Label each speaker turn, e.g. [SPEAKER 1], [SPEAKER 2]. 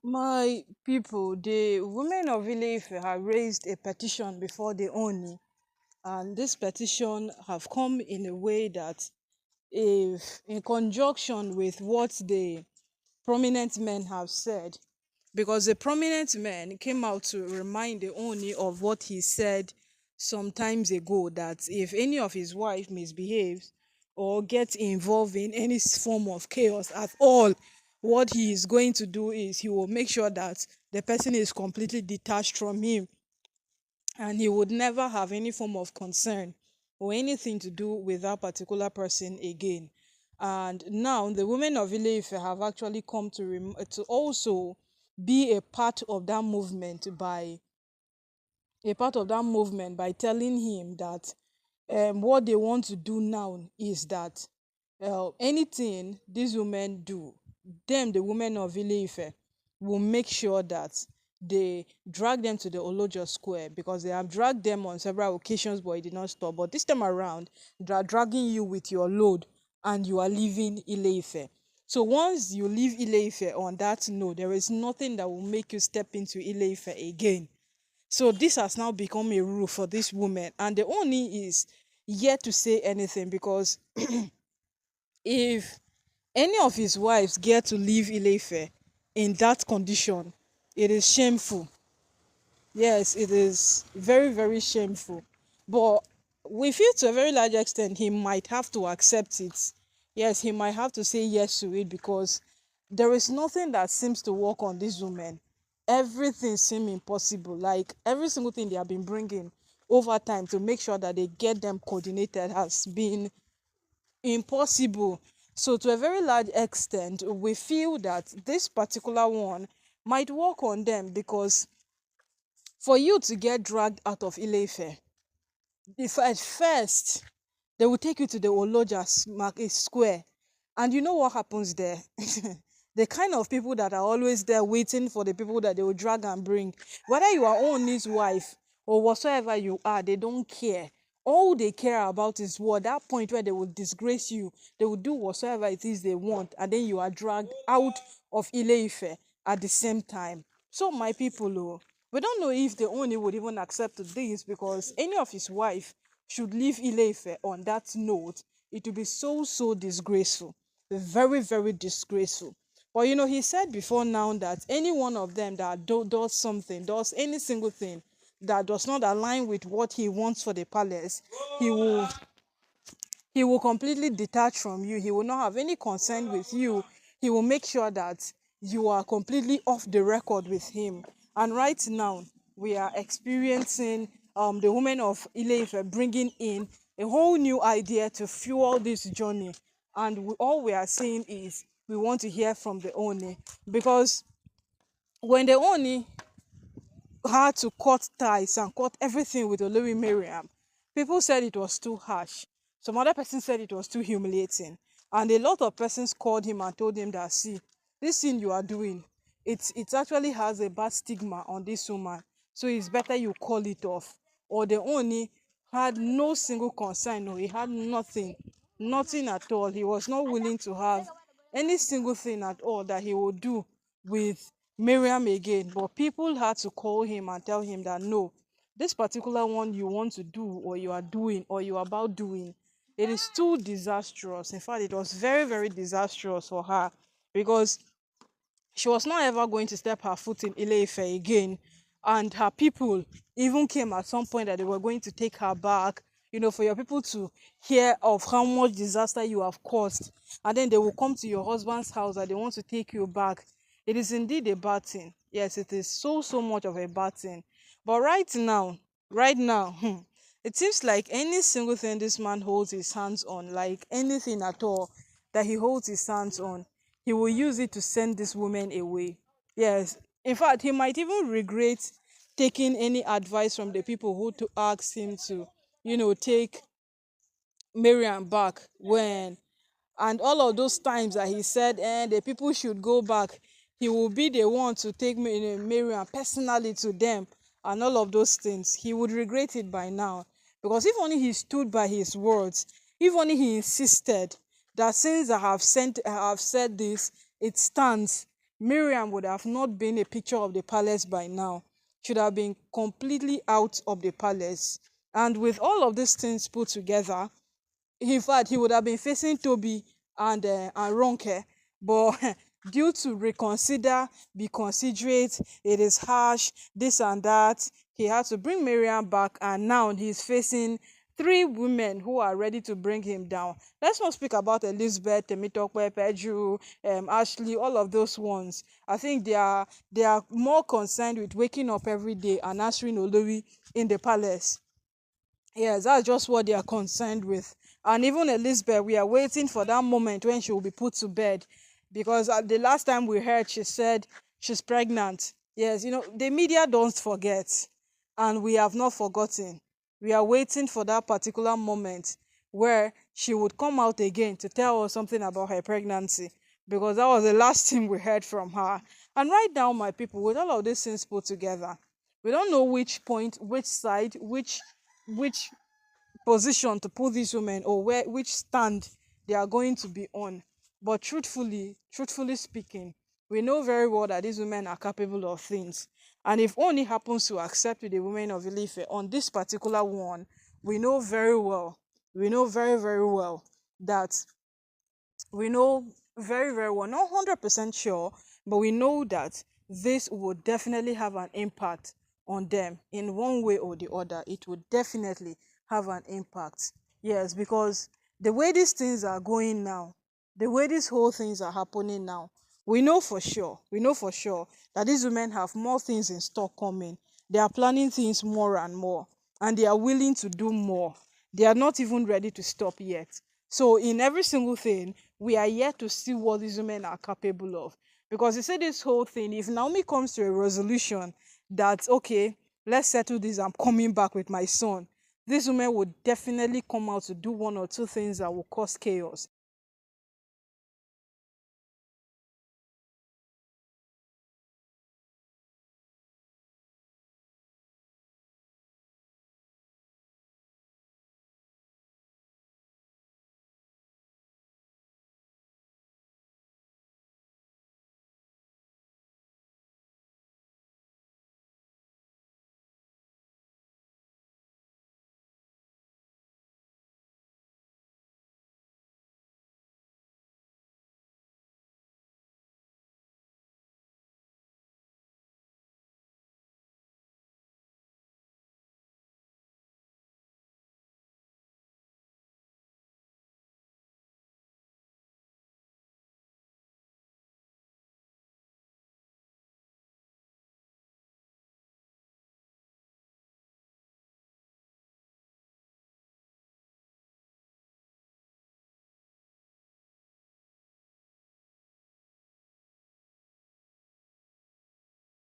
[SPEAKER 1] My people, the women of Ile-Ife have raised a petition before the Ooni, and this petition have come in a way that, if in conjunction with what the prominent men have said, because the prominent men came out to remind the Ooni of what he said some times ago, that if any of his wife misbehaves or gets involved in any form of chaos at all, what he is going to do is he will make sure that the person is completely detached from him, and he would never have any form of concern or anything to do with that particular person again. And now the women of Ile-Ife have actually come to to also be a part of that movement by telling him that what they want to do now is that anything these women do, them, the women of Ile-Ife, will make sure that they drag them to the Olojo Square, because they have dragged them on several occasions, but it did not stop. But this time around, they are dragging you with your load, and you are leaving Ile-Ife. So once you leave Ile-Ife on that note, there is nothing that will make you step into Ile-Ife again. So this has now become a rule for this woman, and the only is yet to say anything, because if any of his wives get to leave Ile-Ife in that condition, it is shameful. Yes, it is very, very shameful. But we feel to a very large extent he might have to accept it. Yes, he might have to say yes to it, because there is nothing that seems to work on this woman. Everything seems impossible. Like every single thing they have been bringing over time to make sure that they get them coordinated has been impossible. So, to a very large extent, we feel that this particular one might work on them, because for you to get dragged out of Ile-Ife, if at first they will take you to the Oloja Market Square, and you know what happens there? The kind of people that are always there waiting for the people that they will drag and bring, whether you are Ooni's wife or whatsoever you are, they don't care. All they care about is what, that point where they will disgrace you, they will do whatsoever it is they want, and then you are dragged out of Ile-Ife at the same time. So my people, oh, we don't know if the Ooni would even accept this, because any of his wife should leave Ile-Ife on that note, it will be so disgraceful, very, very disgraceful. But he said before now that any one of them that does something, does any single thing that does not align with what he wants for the palace, he will completely detach from you. He will not have any concern with you. He will make sure that you are completely off the record with him. And right now, we are experiencing the women of Ile-Ife bringing in a whole new idea to fuel this journey. And all we are saying is we want to hear from the Ooni, because when the Ooni had to cut ties and cut everything with Olori Mariam, people said it was too harsh. Some other person said it was too humiliating. And a lot of persons called him and told him that, see, this thing you are doing, it actually has a bad stigma on this woman. So it's better you call it off. Or the Oni had no single concern. No, he had nothing. Nothing at all. He was not willing to have any single thing at all that he would do with Miriam again. But people had to call him and tell him that no, this particular one you want to do, or you are doing, or you are about doing, it is too disastrous. In fact, it was very, very disastrous for her, because she was not ever going to step her foot in Ile-Ife again. And her people even came at some point that they were going to take her back, for your people to hear of how much disaster you have caused. And then they will come to your husband's house and they want to take you back. It is indeed a bad thing. Yes, it is so much of a bad thing. But right now, it seems like any single thing this man holds his hands on, like anything at all that he holds his hands on, he will use it to send this woman away. Yes. In fact, he might even regret taking any advice from the people who to ask him to, take Miriam back, when, and all of those times that he said the people should go back, he will be the one to take Miriam personally to them, and all of those things. He would regret it by now, because if only he stood by his words, if only he insisted that since I have said this, it stands, Miriam would have not been a picture of the palace by now. Should have been completely out of the palace. And with all of these things put together, in fact, he would have been facing Toby and Ronke, but due to reconsider, be considerate, it is harsh, this and that, he had to bring Miriam back, and now he's facing three women who are ready to bring him down. Let's not speak about Elizabeth, Temitope, Pedro, Ashley, all of those ones. I think they are more concerned with waking up every day and answering Olori in the palace. Yes, that's just what they are concerned with. And even Elizabeth, we are waiting for that moment when she will be put to bed. Because the last time we heard, she said she's pregnant. Yes, the media don't forget. And we have not forgotten. We are waiting for that particular moment where she would come out again to tell us something about her pregnancy. Because that was the last thing we heard from her. And right now, my people, with all of these things put together, we don't know which point, which side, which position to put these women, or which stand they are going to be on. But truthfully speaking, we know very well that these women are capable of things. And if only happens to accept the women of Ilife on this particular one, we know very well, we know very, very well that we know very, very well, not 100% sure, but we know that this would definitely have an impact on them in one way or the other. It would definitely have an impact. Yes, because the way these things are going now, the way these whole things are happening now, we know for sure that these women have more things in stock coming. They are planning things more and more, and they are willing to do more. They are not even ready to stop yet. So in every single thing, we are yet to see what these women are capable of. Because you say this whole thing, if Naomi comes to a resolution that, okay, let's settle this, I'm coming back with my son, these women would definitely come out to do one or two things that will cause chaos.